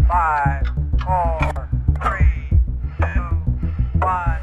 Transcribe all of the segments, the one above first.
5, 4, 3, 2, 1.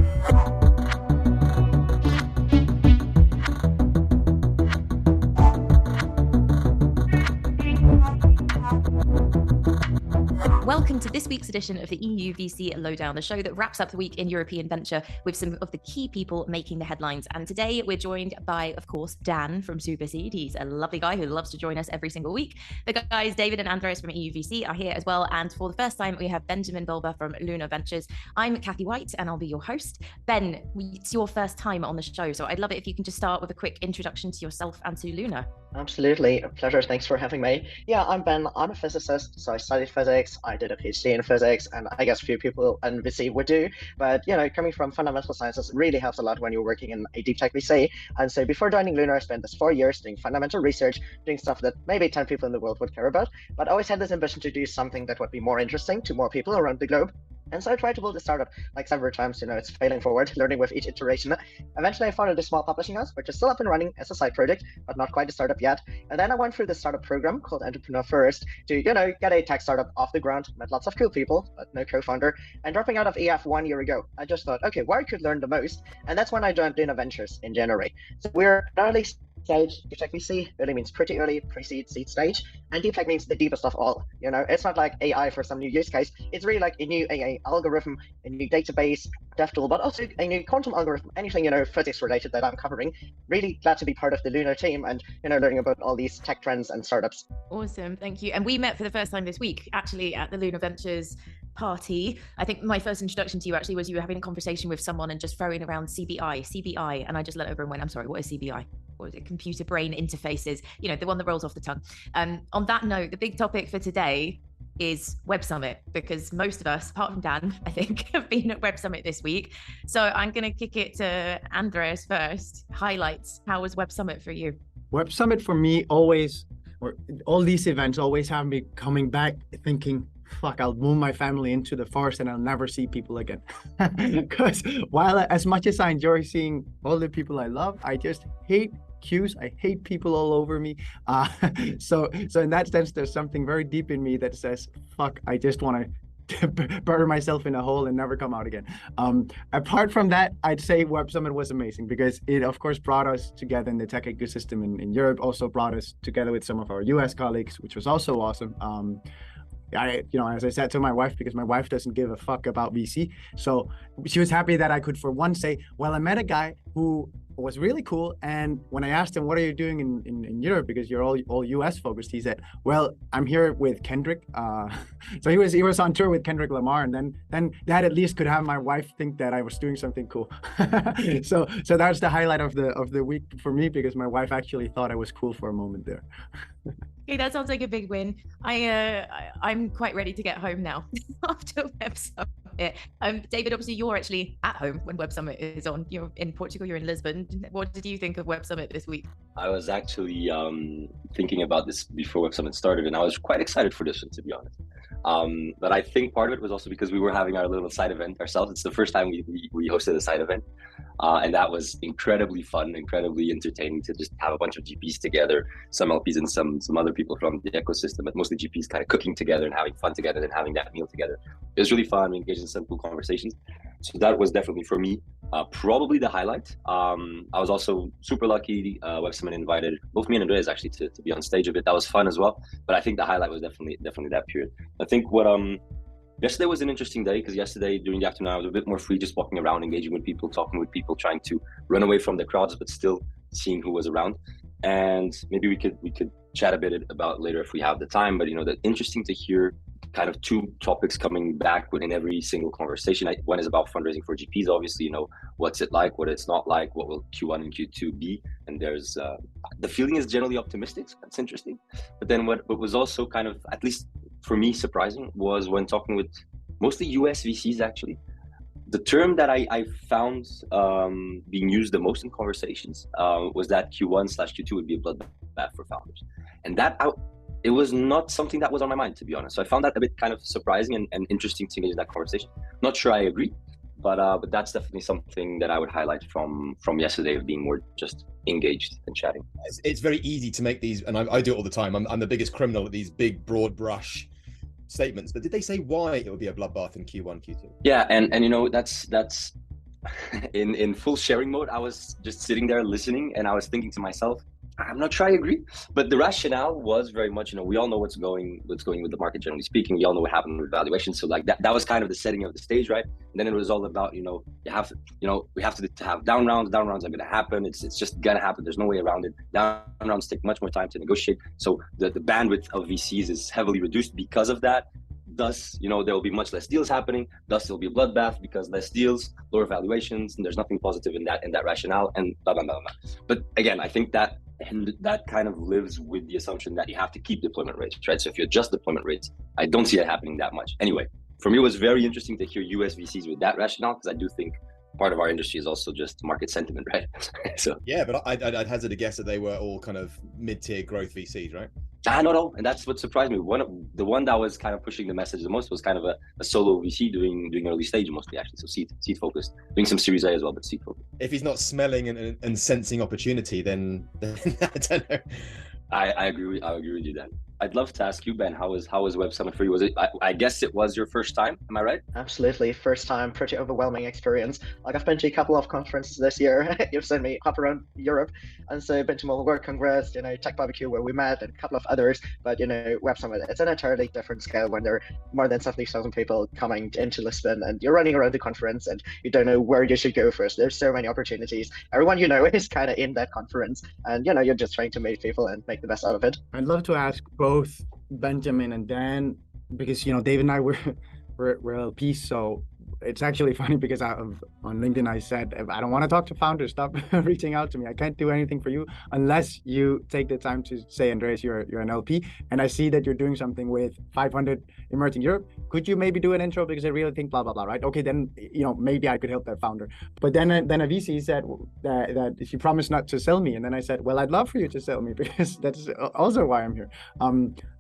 Welcome to this week's edition of the EUVC Lowdown, the show that wraps up the week in European venture with some of the key people making the headlines. And today we're joined by, of course, Dan from Superseed. He's a lovely guy who loves to join us every single week. The guys, David and Andres from EUVC, are here as well. And for the first time, we have Benjamin Bulba from Luna Ventures. I'm Kathy White, and I'll be your host. Ben, it's your first time on the show, so I'd love it if you can just start with a quick introduction to yourself and to Luna. Absolutely, a pleasure. Thanks for having me. Yeah, I'm Ben. I'm a physicist, so I studied physics. I did a PhD in physics, and I guess few people in VC would do. But coming from fundamental sciences really helps a lot when you're working in a deep tech VC. And so before joining Luna, I spent this 4 years doing fundamental research, doing stuff that maybe 10 people in the world would care about. But I always had this ambition to do something that would be more interesting to more people around the globe. And so I tried to build a startup like several times, it's failing forward, learning with each iteration. Eventually I founded a small publishing house, which is still up and running as a side project, but not quite a startup yet. And then I went through the startup program called Entrepreneur First to, get a tech startup off the ground, met lots of cool people, but no co-founder. And dropping out of EF 1 year ago, I just thought, okay, where I could learn the most. And that's when I joined Luna Ventures in January. So we're early stage. Deep tech VC really means pretty early, pre-seed, seed stage, and deep tech means the deepest of all. It's not like AI for some new use case. It's really like a new AI algorithm, a new database, dev tool, but also a new quantum algorithm, anything physics related that I'm covering. Really glad to be part of the Luna team and learning about all these tech trends and startups. Awesome, thank you. And we met for the first time this week, actually, at the Luna Ventures party. I think my first introduction to you actually was you were having a conversation with someone and just throwing around CBI, and I just let over and went, I'm sorry, what is CBI? What is it? Computer brain interfaces, the one that rolls off the tongue. On that note, the big topic for today is Web Summit, because most of us, apart from Dan, I think, have been at Web Summit this week. So I'm going to kick it to Andres first. Highlights. How was Web Summit for you? Web Summit for me always, or all these events always have me coming back thinking, fuck, I'll move my family into the forest and I'll never see people again. Because as much as I enjoy seeing all the people I love, I just hate queues. I hate people all over me. So in that sense, there's something very deep in me that says, fuck, I just want to bury myself in a hole and never come out again. Apart from that, I'd say Web Summit was amazing because it, of course, brought us together in the tech ecosystem in Europe, also brought us together with some of our US colleagues, which was also awesome. As I said to my wife, because my wife doesn't give a fuck about VC. So she was happy that I could for once say, well, I met a guy who was really cool. And when I asked him, what are you doing in Europe? Because you're all US focused. He said, well, I'm here with Kendrick. So he was on tour with Kendrick Lamar. And then that at least could have my wife think that I was doing something cool. So that's the highlight of the week for me, because my wife actually thought I was cool for a moment there. Okay, that sounds like a big win. I'm quite ready to get home now after Web Summit. David, obviously you're actually at home when Web Summit is on. You're in Portugal, you're in Lisbon. What did you think of Web Summit this week? I was actually thinking about this before Web Summit started, and I was quite excited for this one, to be honest. But I think part of it was also because we were having our little side event ourselves. It's the first time we hosted a side event. And that was incredibly fun, incredibly entertaining to just have a bunch of GPs together, some LPs and some other people from the ecosystem, but mostly GPs kind of cooking together and having fun together and having that meal together. It was really fun. We engaged in some cool conversations. So that was definitely, for me, probably the highlight. I was also super lucky. Web Summit invited both me and Andreas actually to be on stage of it. That was fun as well. But I think the highlight was definitely that period. I think what yesterday was an interesting day because yesterday during the afternoon I was a bit more free, just walking around, engaging with people, talking with people, trying to run away from the crowds, but still seeing who was around. And maybe we could chat a bit about later if we have the time. But that interesting to hear kind of two topics coming back within every single conversation. One is about fundraising for GPs, obviously, what's it like, what it's not like, what will Q1 and Q2 be. And there's the feeling is generally optimistic. So that's interesting. But then what was also kind of, at least for me, surprising was when talking with mostly US VCs, actually, the term that I found being used the most in conversations was that Q1/Q2 would be a bloodbath for founders. And it was not something that was on my mind, to be honest. So I found that a bit kind of surprising and interesting to engage in that conversation. Not sure I agree, but that's definitely something that I would highlight from yesterday, of being more just engaged and chatting. It's very easy to make these, and I do it all the time. I'm the biggest criminal at these big broad brush statements, but did they say why it would be a bloodbath in Q1, Q2? Yeah, and you know, that's in full sharing mode. I was just sitting there listening, and I was thinking to myself, I'm not sure I agree, but the rationale was very much, you know, we all know what's going with the market, generally speaking. We all know what happened with valuation. So like that was kind of the setting of the stage, right? And then it was all about, you know, we have to have down rounds. Down rounds are going to happen. It's just going to happen. There's no way around it. Down rounds take much more time to negotiate. So the bandwidth of VCs is heavily reduced because of that. Thus, you know, there will be much less deals happening. Thus, there will be a bloodbath because less deals, lower valuations, and there's nothing positive in that rationale, and blah, blah, blah, blah. But again, I think that kind of lives with the assumption that you have to keep deployment rates, right? So if you adjust deployment rates, I don't see it happening that much. Anyway, for me, it was very interesting to hear US VCs with that rationale, because I do think part of our industry is also just market sentiment, right? So yeah, but I'd hazard a guess that they were all kind of mid-tier growth VCs, right? No, and that's what surprised me. The one that was kind of pushing the message the most was kind of a solo VC doing early stage mostly, actually. So seed focused, doing some Series A as well, but seed focused. If he's not smelling and sensing opportunity, then I don't know. I agree with you, Dan. I'd love to ask you, Ben, how was Web Summit for you? Was it? I guess it was your first time. Am I right? Absolutely, first time. Pretty overwhelming experience. Like, I've been to a couple of conferences this year. You've seen me hop around Europe, and so been to Mobile World Congress, you know, Tech Barbecue where we met, and a couple of others. But you know, Web Summit, it's an entirely different scale when there are more than 70,000 people coming into Lisbon, and you're running around the conference, and you don't know where you should go first. There's so many opportunities. Everyone you know is kind of in that conference, and you know, you're just trying to meet people and make the best out of it. I'd love to ask both Benjamin and Dan, because you know, Dave and I we're LPs, so it's actually funny because on LinkedIn I said, I don't want to talk to founders, stop reaching out to me. I can't do anything for you unless you take the time to say, Andreas, you're an LP, and I see that you're doing something with 500 Emerging Europe. Could you maybe do an intro, because I really think blah blah blah, right? Okay, then you know, maybe I could help that founder. But then a VC said that she promised not to sell me, and then I said, well, I'd love for you to sell me, because that's also why I'm here.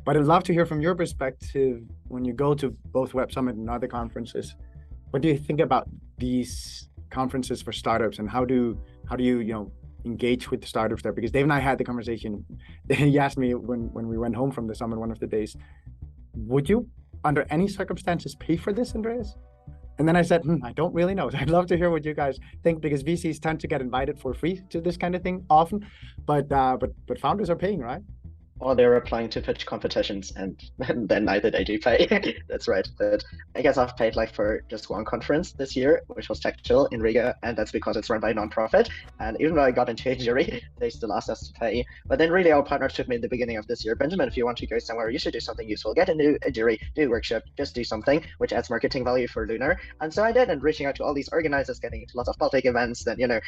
But I'd love to hear from your perspective when you go to both Web Summit and other conferences. What do you think about these conferences for startups, and how do you know, engage with the startups there? Because Dave and I had the conversation. He asked me when we went home from the summit one of the days, would you under any circumstances pay for this, Andreas? And then I said, I don't really know. I'd love to hear what you guys think, because VCs tend to get invited for free to this kind of thing often, but founders are paying, right? Or they're applying to pitch competitions, and then neither they do pay. That's right. But I guess I've paid like for just one conference this year, which was TechChill in Riga, and that's because it's run by a nonprofit. And even though I got into a jury, they still asked us to pay. But then really our partner took me in the beginning of this year, Benjamin, if you want to go somewhere, you should do something useful. Get into a jury, do a workshop, just do something which adds marketing value for Lunar. And so I did, and reaching out to all these organizers, getting into lots of Baltic events, then, you know,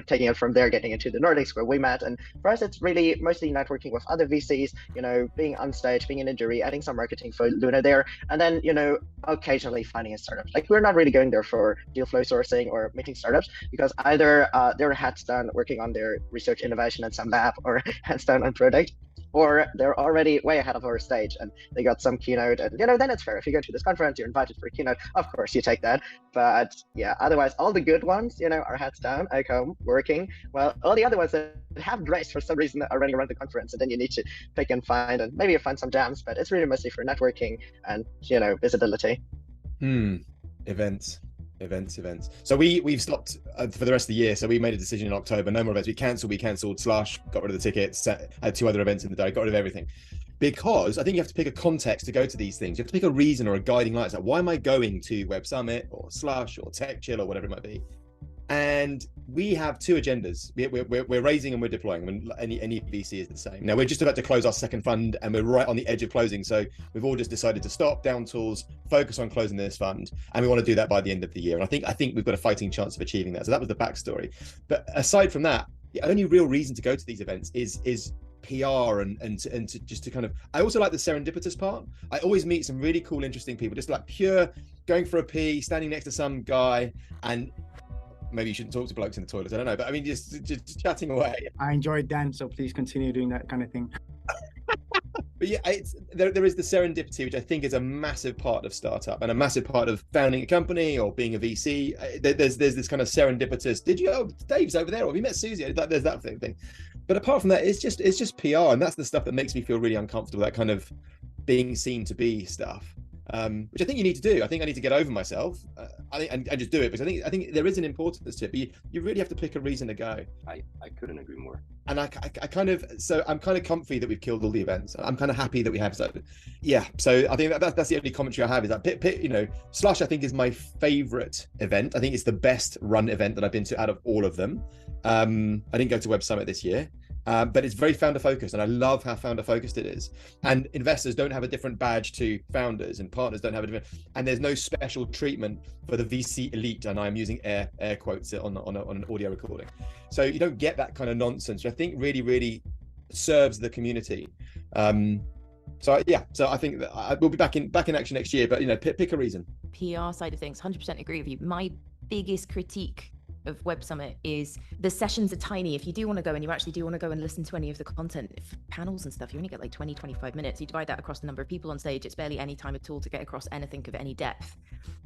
taking it from there, getting into the Nordics where we met. And for us, it's really mostly networking with other VCs, you know, being on stage, being in a jury, adding some marketing for Luna there, and then, you know, occasionally finding a startup. Like, we're not really going there for deal flow sourcing or meeting startups, because either they're heads down working on their research, innovation, and some lab, or hands down on product, or they're already way ahead of our stage and they got some keynote, and you know, then it's fair. If you go to this conference, you're invited for a keynote, of course you take that. But yeah, otherwise all the good ones, you know, are heads down, at home, working, while all the other ones that haven't raced for some reason are running around the conference, and then you need to pick and find, and maybe you find some jams, but it's really mostly for networking and, you know, visibility. Events. So we've stopped for the rest of the year. So we made a decision in October, no more events. We cancelled Slash, got rid of the tickets, had 2 other events in the day, got rid of everything. Because I think you have to pick a context to go to these things. You have to pick a reason or a guiding light. It's like, why am I going to Web Summit or Slash or TechChill or whatever it might be? And we have 2 agendas. We're raising and we're deploying. I mean, any VC is the same. Now we're just about to close our second fund, and we're right on the edge of closing. So we've all just decided to stop, down tools, focus on closing this fund, and we want to do that by the end of the year. And I think we've got a fighting chance of achieving that. So that was the backstory. But aside from that, the only real reason to go to these events is PR and to just to kind of, I also like the serendipitous part. I always meet some really cool, interesting people, just like pure going for a pee, standing next to some guy, and maybe you shouldn't talk to blokes in the toilets, I don't know, but I mean, just chatting away. I enjoyed Dan, so please continue doing that kind of thing. But yeah, there is the serendipity, which I think is a massive part of startup and a massive part of founding a company or being a VC. There's this kind of serendipitous, Dave's over there, or have you met Susie? There's that thing. But apart from that, it's just PR, and that's the stuff that makes me feel really uncomfortable, that kind of being seen to be stuff. which I think you need to do. I think I need to get over myself. I think and just do it, because I think there is an importance to it. But you really have to pick a reason to go. I couldn't agree more. And I'm kind of comfy that we've killed all the events. I'm kind of happy that we have. So yeah. So I think that's the only commentary I have, is that Slush I think is my favorite event. I think it's the best run event that I've been to out of all of them. I didn't go to Web Summit this year. But it's very founder focused, and I love how founder focused it is. And investors don't have a different badge to founders, and partners don't have a different, and there's no special treatment for the VC elite. And I'm using air quotes on an audio recording. So you don't get that kind of nonsense, which I think really serves the community. So I think that we'll be back in action next year, but pick a reason. PR side of things, 100% agree with you. My biggest critique of Web Summit is the sessions are tiny. If you do want to go and you actually do want to go and listen to any of the content, panels and stuff, you only get like 20-25 minutes. You divide that across the number of people on stage, it's barely any time at all to get across anything of any depth.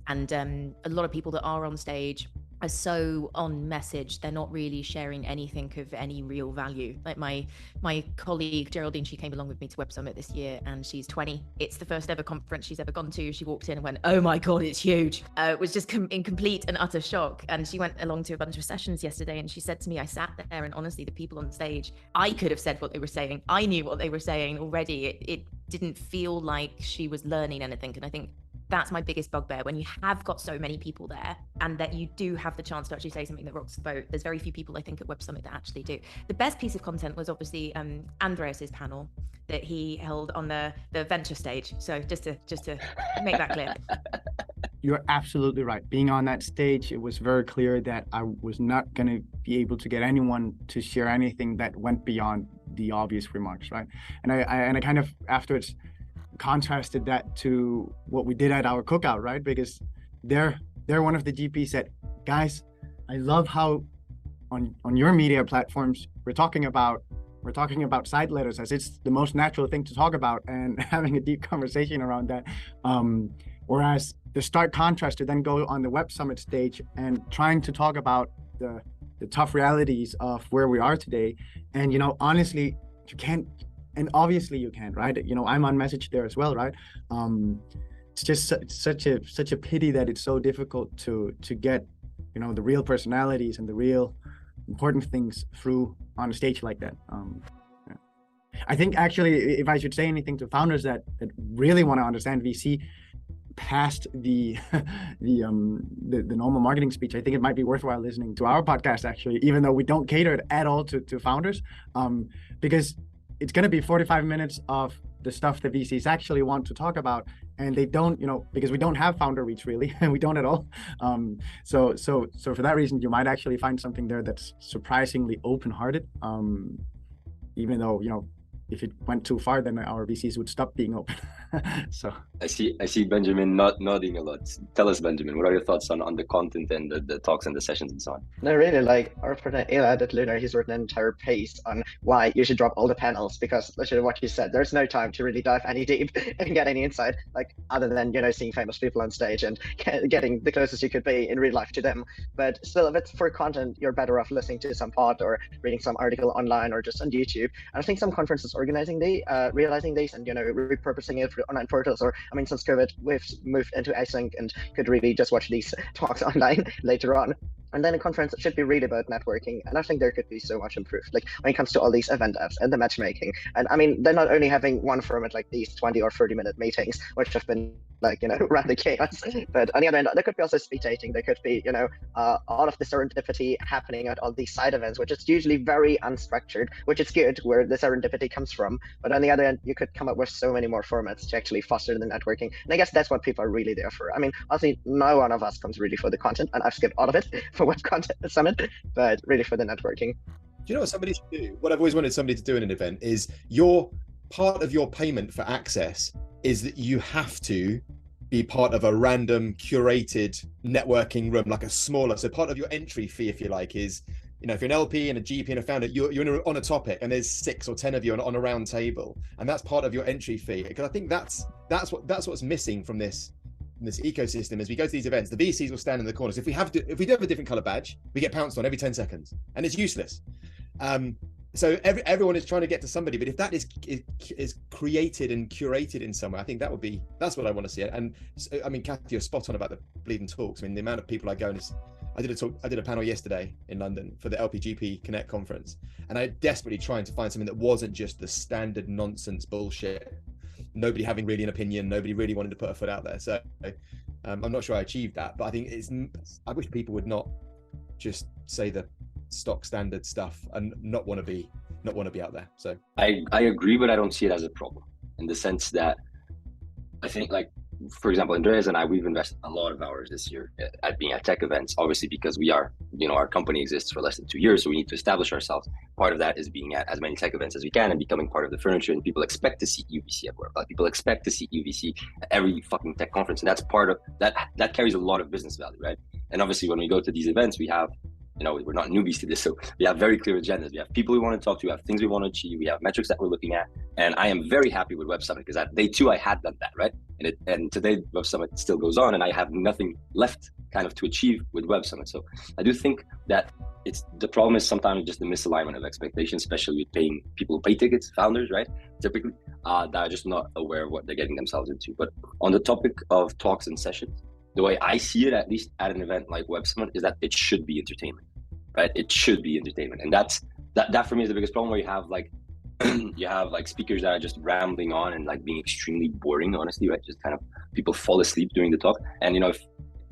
And a lot of people that are on stage are so on message, they're not really sharing anything of any real value. Like my colleague Geraldine, she came along with me to Web Summit this year, and she's 20. It's the first ever conference she's ever gone to. She walked in and went, "Oh my god, it's huge!" It was just in complete and utter shock. And she went along to a bunch of sessions yesterday, and she said to me, "I sat there, and honestly, the people on stage, I could have said what they were saying. I knew what they were saying already. It didn't feel like she was learning anything." And I think that's my biggest bugbear, when you have got so many people there and that you do have the chance to actually say something that rocks the boat. There's very few people, I think, at Web Summit that actually do. The best piece of content was obviously Andreas's panel that he held on the venture stage. So just to make that clear. You're absolutely right. Being on that stage, it was very clear that I was not going to be able to get anyone to share anything that went beyond the obvious remarks, right? And I kind of afterwards contrasted that to what we did at our cookout, right? Because there one of the GPs said, "Guys, I love how on your media platforms we're talking about side letters as it's the most natural thing to talk about, and having a deep conversation around that. Whereas the stark contrast to then go on the Web Summit stage and trying to talk about the tough realities of where we are today. And honestly, you can't. And obviously you can, right? I'm on message there as well, right? It's just such a pity that it's so difficult to get, the real personalities and the real important things through on a stage like that. I think actually, if I should say anything to founders that really want to understand VC past the normal marketing speech, I think it might be worthwhile listening to our podcast, actually, even though we don't cater it at all to founders, because it's going to be 45 minutes of the stuff that VCs actually want to talk about, and they don't, because we don't have founder reach really, and we don't at all. So for that reason, you might actually find something there that's surprisingly open-hearted, even though, if it went too far, then our VCs would stop being open. So I see Benjamin nodding a lot. Tell us, Benjamin, what are your thoughts on the content and the talks and the sessions and so on? No, really, like our partner Elad at Lunar, he's written an entire piece on why you should drop all the panels, because literally what you said, there's no time to really dive any deep and get any insight, like other than seeing famous people on stage and getting the closest you could be in real life to them. But still, if it's for content, you're better off listening to some pod or reading some article online or just on YouTube. And I think some conferences realizing these and repurposing it for online portals, or since COVID we've moved into async and could really just watch these talks online later on. And then a conference should be really about networking, and I think there could be so much improved, like when it comes to all these event apps and the matchmaking. And they're not only having one format like these 20 or 30-minute meetings, which have been rather chaos, but on the other end, there could be also speed dating. There could be all of the serendipity happening at all these side events, which is usually very unstructured, which is good where the serendipity comes from. But on the other end, you could come up with so many more formats to actually foster the networking, and I guess that's what people are really there for. Obviously no one of us comes really for the content, and I've skipped all of it for Web Content Summit, but really for the networking. Do you know what somebody should do? What I've always wanted somebody to do in an event is part of your payment for access is that you have to be part of a random curated networking room, like a smaller. So part of your entry fee, if you like, is if you're an LP and a GP and a founder, you're on a topic, and there's 6 or 10 of you on a round table, and that's part of your entry fee. Because I think that's what's missing from this ecosystem. As we go to these events, the VCs will stand in the corners. If we do have a different color badge, we get pounced on every 10 seconds, and it's useless. so everyone is trying to get to somebody, but if that is created and curated in some way, I think that's what I want to see. And so, I mean, Kathy, you're spot on about the bleeding talks. I mean, the amount of people I go and I did a panel yesterday in London for the LPGP Connect conference, and I desperately trying to find something that wasn't just the standard nonsense bullshit. Nobody having really an opinion, nobody really wanted to put a foot out there. So I'm not sure I achieved that, but I think I wish people would not just say the stock standard stuff and not want to be out there. So I agree, but I don't see it as a problem in the sense that I think, like, for example, Andreas and I, we've invested a lot of hours this year at being at tech events, obviously because we are, our company exists for less than 2 years, so we need to establish ourselves. Part of that is being at as many tech events as we can and becoming part of the furniture, and people expect to see EUVC everywhere. Like, people expect to see EUVC at every fucking tech conference, and that's part of that carries a lot of business value, right? And obviously when we go to these events, we have, we're not newbies to this, so we have very clear agendas. We have people we want to talk to, we have things we want to achieve, we have metrics that we're looking at. And I am very happy with Web Summit because at day 2 I had done that, right? And today Web Summit still goes on, and I have nothing left kind of to achieve with Web Summit. So I do think that the problem is sometimes just the misalignment of expectations, especially with paying people who pay tickets, founders, right? Typically, that are just not aware of what they're getting themselves into. But on the topic of talks and sessions, the way I see it, at least at an event like Web Summit, is that it should be entertainment. Right? It should be entertainment. And that for me is the biggest problem, where you have like speakers that are just rambling on and like being extremely boring, honestly, right? Just kind of people fall asleep during the talk. And if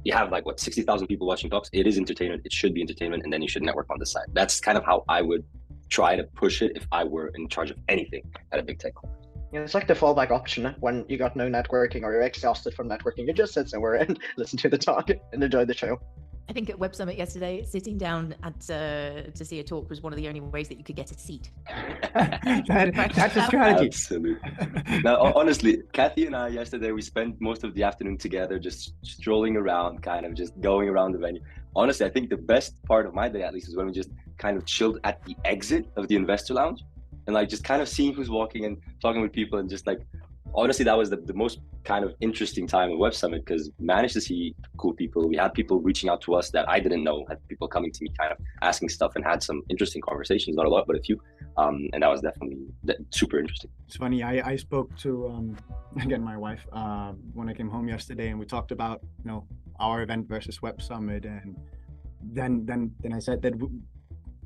you have 60,000 people watching talks, it is entertainment. It should be entertainment. And then you should network on the side. That's kind of how I would try to push it if I were in charge of anything at a big tech conference. Yeah, it's like the fallback option when you got no networking or you're exhausted from networking. You just sit somewhere and listen to the talk and enjoy the show. I think at Web Summit yesterday, sitting down to see a talk was one of the only ways that you could get a seat. That's a strategy. Absolutely. Now, honestly, Kathy and I yesterday, we spent most of the afternoon together, just strolling around, kind of just going around the venue. Honestly, I think the best part of my day, at least, is when we just kind of chilled at the exit of the investor lounge and like just kind of seeing who's walking and talking with people, and just like, honestly, that was the most kind of interesting time at Web Summit, because we managed to see cool people. We had people reaching out to us that I didn't know, had people coming to me kind of asking stuff, and had some interesting conversations, not a lot, but a few. And that was definitely super interesting. It's funny, I spoke to, again, my wife, when I came home yesterday, and we talked about, our event versus Web Summit. And then I said that,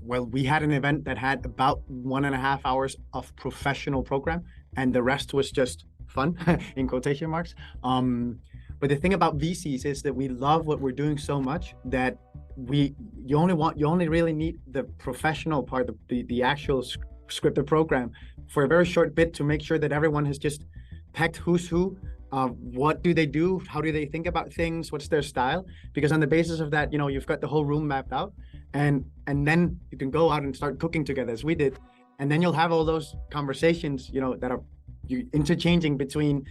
we had an event that had about 1.5 hours of professional program, and the rest was just fun in quotation marks. But the thing about VCs is that we love what we're doing so much that you only really need the professional part, the actual scripted program for a very short bit to make sure that everyone has just pegged who's who. What do they do? How do they think about things? What's their style? Because on the basis of that, you've got the whole room mapped out, and then you can go out and start cooking together as we did. And then you'll have all those conversations, that are you interchanging between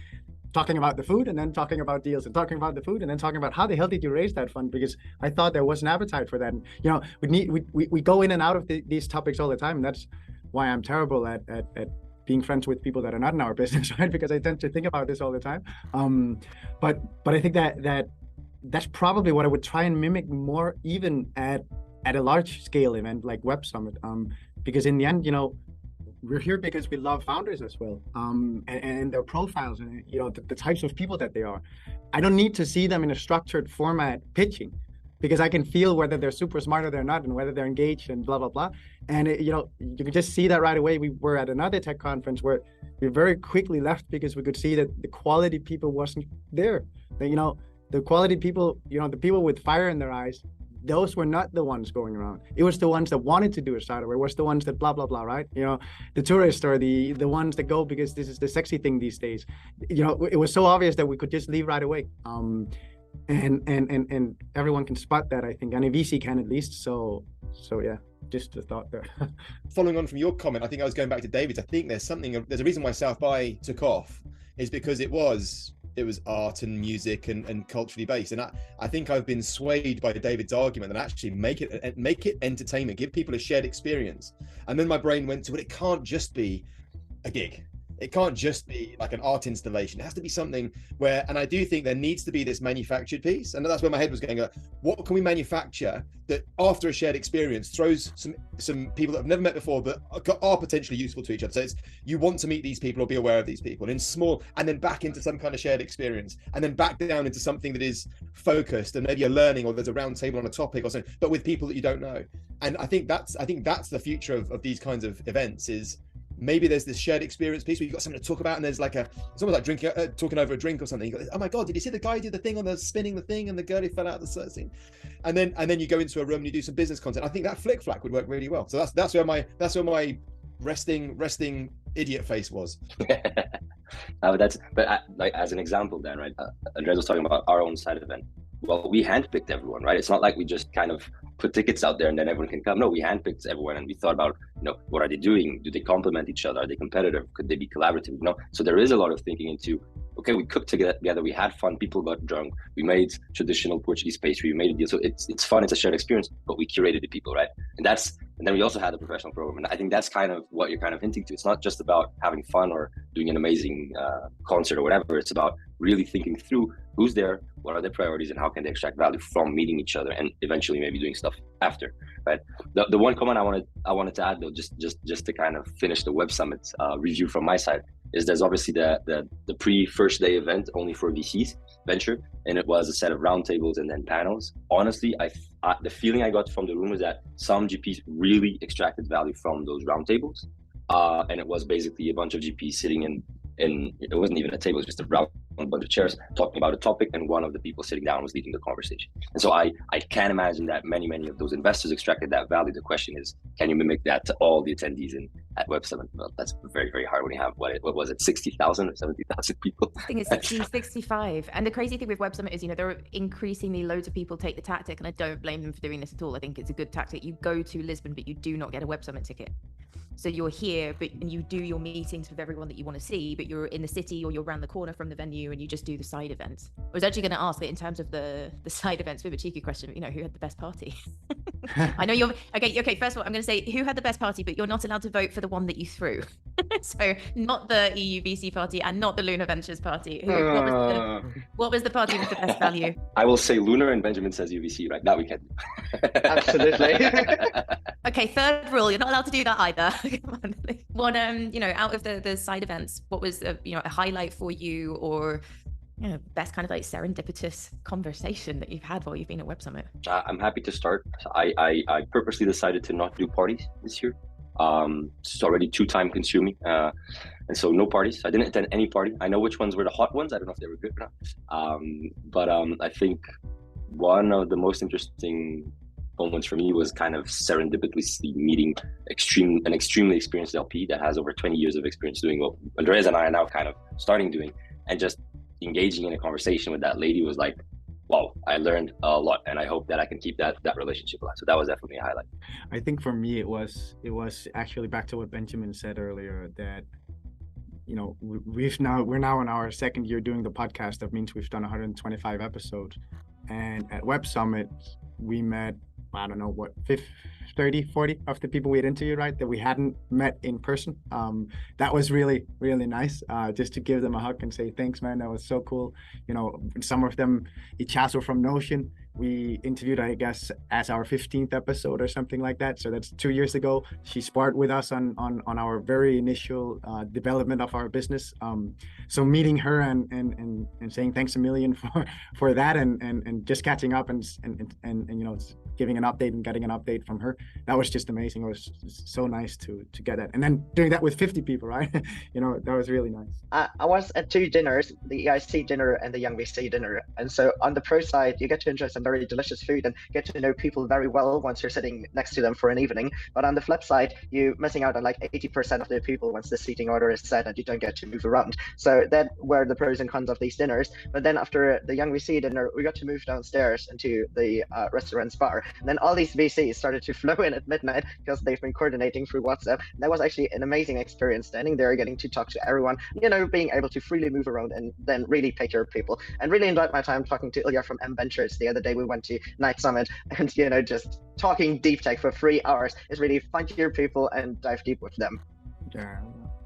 talking about the food and then talking about deals, and talking about the food and then talking about how the hell did you raise that fund? Because I thought there was an appetite for that. And, we go in and out of these topics all the time. And that's why I'm terrible at being friends with people that are not in our business, right? Because I tend to think about this all the time. But I think that's probably what I would try and mimic more, even at a large scale event like Web Summit. Because in the end, we're here because we love founders as well, and their profiles, and the types of people that they are. I don't need to see them in a structured format pitching, because I can feel whether they're super smart or they're not, and whether they're engaged and blah blah blah. And you can just see that right away. We were at another tech conference where we very quickly left because we could see that the quality people wasn't there. The quality people, the people with fire in their eyes, those were not the ones going around. It was the ones that wanted to do a startup. It was the ones that blah blah blah, right? The tourists, or the ones that go because this is the sexy thing these days. It was so obvious that we could just leave right away. And everyone can spot that, I think, and a VC can at least. So yeah, just a thought there. Following on from your comment, I think I was going back to David's. I think there's a reason why South by took off, is because it was art and music and culturally based. And I think I've been swayed by David's argument that actually make it entertainment, give people a shared experience. And then my brain went to, well, it can't just be a gig. It can't just be like an art installation. It has to be something where, and I do think there needs to be this manufactured piece. And that's where my head was going. What can we manufacture that after a shared experience throws some people that have never met before, but are potentially useful to each other. So it's, you want to meet these people or be aware of these people in small, and then back into some kind of shared experience, and then back down into something that is focused and maybe a learning, or there's a round table on a topic or something, but with people that you don't know. And I think that's the future of these kinds of events. Is maybe there's this shared experience piece where you've got something to talk about, and there's like it's almost like drinking, talking over a drink or something. You go, oh my God, did you see the guy who did the thing on the spinning the thing and the girl who fell out of the scene? And then you go into a room and you do some business content. I think that flick flack would work really well. So that's where my resting idiot face was. Like as an example then, right? Andres was talking about our own side event. Well, we handpicked everyone, right? It's not like we just kind of put tickets out there and then everyone can come. No, we handpicked everyone, and we thought about, what are they doing? Do they complement each other? Are they competitive? Could they be collaborative? So there is a lot of thinking into, okay, we cooked together, we had fun, people got drunk, we made traditional Portuguese pastry, we made a deal. So it's fun, it's a shared experience, but we curated the people, right? And then we also had a professional program. And I think that's kind of what you're kind of hinting to. It's not just about having fun or doing an amazing concert or whatever. It's about really thinking through who's there, what are their priorities, and how can they extract value from meeting each other, and eventually maybe doing stuff after, right? The one comment I wanted to add though, just to kind of finish the Web Summit review from my side, is there's obviously the pre-first day event only for VCs venture, and it was a set of roundtables and then panels. Honestly, the feeling I got from the room was that some GPs really extracted value from those roundtables, and it was basically a bunch of GPs sitting in it wasn't even a table, it was just a round bunch of chairs talking about a topic, and one of the people sitting down was leading the conversation. And so I can imagine that many of those investors extracted that value. The question is, can you mimic that to all the attendees at Web Summit? Well, that's very, very hard when you have, what was it, 60,000 or 70,000 people? I think it's 60, 65. And the crazy thing with Web Summit is, there are increasingly loads of people take the tactic, and I don't blame them for doing this at all. I think it's a good tactic. You go to Lisbon, but you do not get a Web Summit ticket. So you're here, and you do your meetings with everyone that you want to see, but you're in the city or you're around the corner from the venue, and you just do the side events. I was actually going to ask that in terms of the side events, a bit of a cheeky question, who had the best party? I know you're, okay, first of all, I'm going to say who had the best party, but you're not allowed to vote for the one that you threw. So not the EUVC party and not the Lunar Ventures party. What was the party with the best value? I will say Lunar, and Benjamin says UVC, right? That we can. Absolutely. Okay, third rule, you're not allowed to do that either. What out of the side events, what was a highlight for you, or best kind of like serendipitous conversation that you've had while you've been at Web Summit? I'm happy to start. I purposely decided to not do parties this year. It's already too time consuming, and so no parties. I didn't attend any party. I know which ones were the hot ones. I don't know if they were good or not. But I think one of the most interesting moments for me was kind of serendipitously meeting an extremely experienced LP that has over 20 years of experience doing what Andreas and I are now kind of starting doing, and just engaging in a conversation with that lady was like, wow, I learned a lot, and I hope that I can keep that relationship alive. So that was definitely a highlight. I think for me, it was actually back to what Benjamin said earlier, that we're now in our second year doing the podcast. That means we've done 125 episodes, and at Web Summit we met, I don't know what, 30, 40 of the people we had interviewed, right, that we hadn't met in person. That was really, really nice, just to give them a hug and say, thanks, man, that was so cool. Some of them, Ichazo from Notion, we interviewed, I guess, as our 15th episode or something like that. So that's 2 years ago. She sparred with us on our very initial development of our business. So meeting her and saying thanks a million for that, and just catching up and giving an update and getting an update from her. That was just amazing. It was so nice to get that. And then doing that with 50 people, right? That was really nice. I was at two dinners, the EIC dinner and the Young VC dinner. And so on the pro side, you get to enjoy some very delicious food and get to know people very well once you're sitting next to them for an evening. But on the flip side, you're missing out on like 80% of the people once the seating order is set and you don't get to move around. So that were the pros and cons of these dinners. But then after the Young VC dinner, we got to move downstairs into the restaurant's bar. And then all these VCs started to flow in at midnight because they've been coordinating through WhatsApp. And that was actually an amazing experience, standing there, getting to talk to everyone, being able to freely move around and then really pick your people. And really enjoyed my time talking to Ilya from M Ventures the other day. We went to Night Summit and, just talking deep tech for 3 hours is really find your people and dive deep with them. Yeah.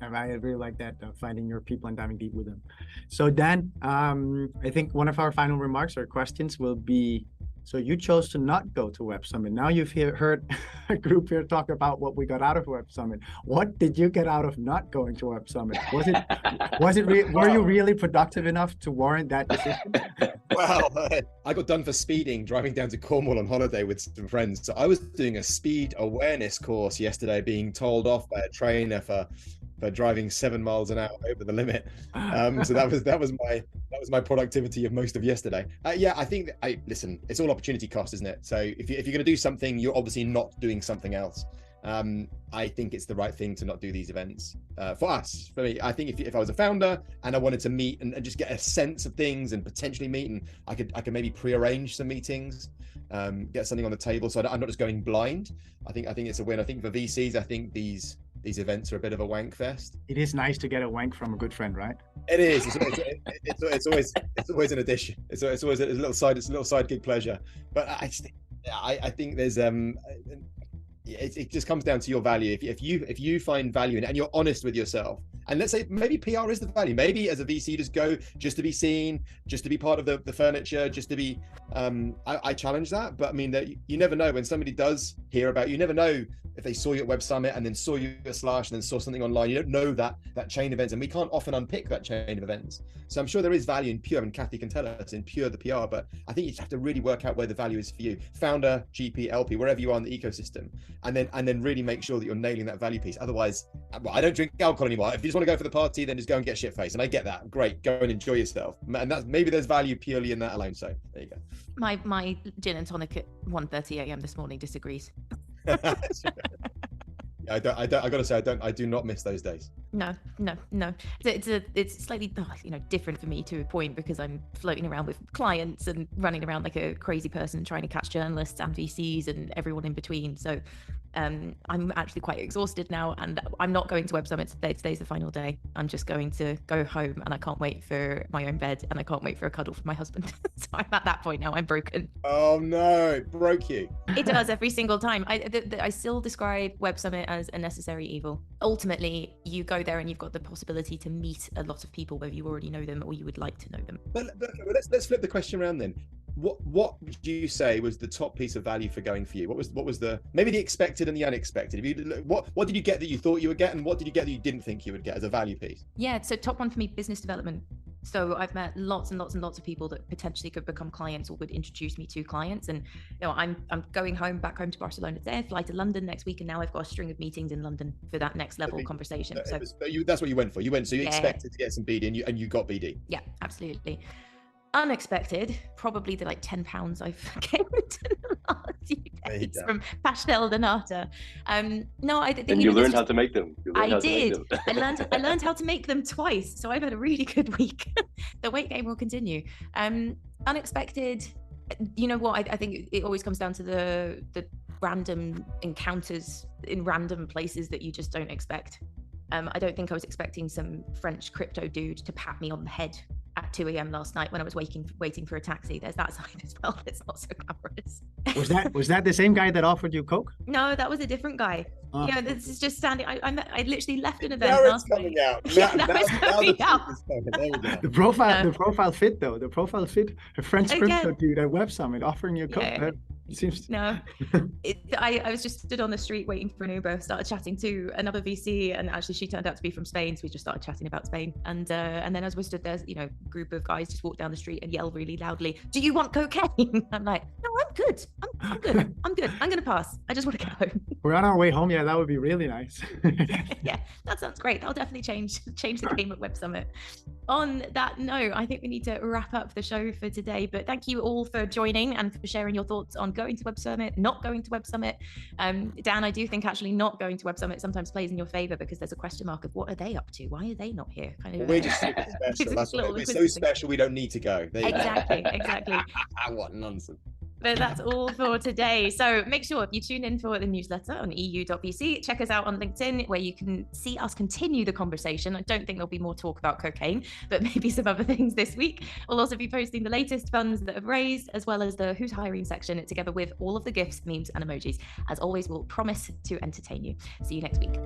And I really like that, finding your people and diving deep with them. So Dan, I think one of our final remarks or questions will be, so you chose to not go to Web Summit. Now you've heard a group here talk about what we got out of Web Summit. What did you get out of not going to Web Summit? Were you really productive enough to warrant that decision? Well, I got done for speeding driving down to Cornwall on holiday with some friends. So I was doing a speed awareness course yesterday, being told off by a trainer for driving 7 miles an hour over the limit. So that was my productivity of most of yesterday. Yeah, I think listen, it's all opportunity cost, isn't it? So if you're going to do something, you're obviously not doing something else. I think it's the right thing to not do these events for me. I think if I was a founder and I wanted to meet and just get a sense of things and potentially meet, and I could maybe pre-arrange some meetings, get something on the table, so I'm not just going blind. I think it's a win. I think for VCs, I think these events are a bit of a wank fest. It is nice to get a wank from a good friend, right? It is. It's always an addition. It's always a little side gig pleasure. But I think there's it just comes down to your value. If you find value in it and you're honest with yourself, and let's say maybe PR is the value. Maybe as a VC, just go just to be seen, just to be part of the furniture, just to be. I challenge that, but I mean that you never know when somebody does hear about you. You never know if they saw you at Web Summit and then saw you at Slash and then saw something online. You don't know that chain of events, and we can't often unpick that chain of events. So I'm sure there is value in pure, and Kathy can tell us in pure the PR. But I think you just have to really work out where the value is for you, founder, GP, LP, wherever you are in the ecosystem, and then really make sure that you're nailing that value piece. Otherwise, well, I don't drink alcohol anymore. If you just want to go for the party, then just go and get shit faced, and I get that. Great, go and enjoy yourself, and that's maybe there's value purely in that alone. So there you go. My gin and tonic at 1:30 a.m. this morning disagrees. I gotta say, I do not miss those days. No. It's slightly, different for me to a point, because I'm floating around with clients and running around like a crazy person trying to catch journalists and VCs and everyone in between. So I'm actually quite exhausted now, and I'm not going to Web Summit today. Today's the final day. I'm just going to go home, and I can't wait for my own bed, and I can't wait for a cuddle from my husband. So I'm at that point now. I'm broken. Oh no, it broke you. It does every single time. I still describe Web Summit as a necessary evil. Ultimately, you go there and you've got the possibility to meet a lot of people, whether you already know them or you would like to know them. But let's flip the question around then. What would you say was the top piece of value for going for you? What was the maybe the expected and the unexpected? What did you get that you thought you would get, and what did you get that you didn't think you would get as a value piece? Yeah, so top one for me, business development. So I've met lots and lots and lots of people that potentially could become clients or would introduce me to clients. And I'm going back home to Barcelona today, fly to London next week, and now I've got a string of meetings in London for that next level conversation. So that's what you went for. You expected to get some BD, and you got BD. Yeah, absolutely. Unexpected, probably the £10 I've gained in the last few days from pastel de nata. No, I think you learned how to make them. I did. I learned how to make them twice, so I've had a really good week. The weight gain will continue. Unexpected. You know what? I think it always comes down to the random encounters in random places that you just don't expect. I don't think I was expecting some French crypto dude to pat me on the head at 2 a.m. last night when I was waiting for a taxi. There's that side as well. It's not so glamorous. Was that the same guy that offered you Coke? No, that was a different guy. Oh. Yeah, this is just standing. I literally left an event now last it's coming night. Out. Yeah, now it's coming out. There we go. The profile fit though. The profile fit. A French crypto dude at Web Summit offering you Coke. Yeah. It seems no. I was just stood on the street waiting for an Uber, started chatting to another VC, and actually she turned out to be from Spain, so we just started chatting about Spain. And then as we stood there, group of guys just walked down the street and yelled really loudly, "Do you want cocaine?" I'm like, "No, I'm good. I'm good. I'm good. I'm gonna pass. I just want to get home." We're on our way home. Yeah, that would be really nice. Yeah, that sounds great. That'll definitely change the game at Web Summit. On that note, I think we need to wrap up the show for today. But thank you all for joining and for sharing your thoughts on going to Web Summit, not going to Web Summit. Dan, I do think actually not going to Web Summit sometimes plays in your favor, because there's a question mark of what are they up to? Why are they not here? We're just super special. That's what we're so special. We don't need to go. Exactly. What nonsense. But that's all for today. So make sure if you tune in for the newsletter on EU.VC, check us out on LinkedIn, where you can see us continue the conversation. I don't think there'll be more talk about cocaine, but maybe some other things this week. We'll also be posting the latest funds that have raised, as well as the Who's Hiring section, together with all of the GIFs, memes, and emojis. As always, we'll promise to entertain you. See you next week.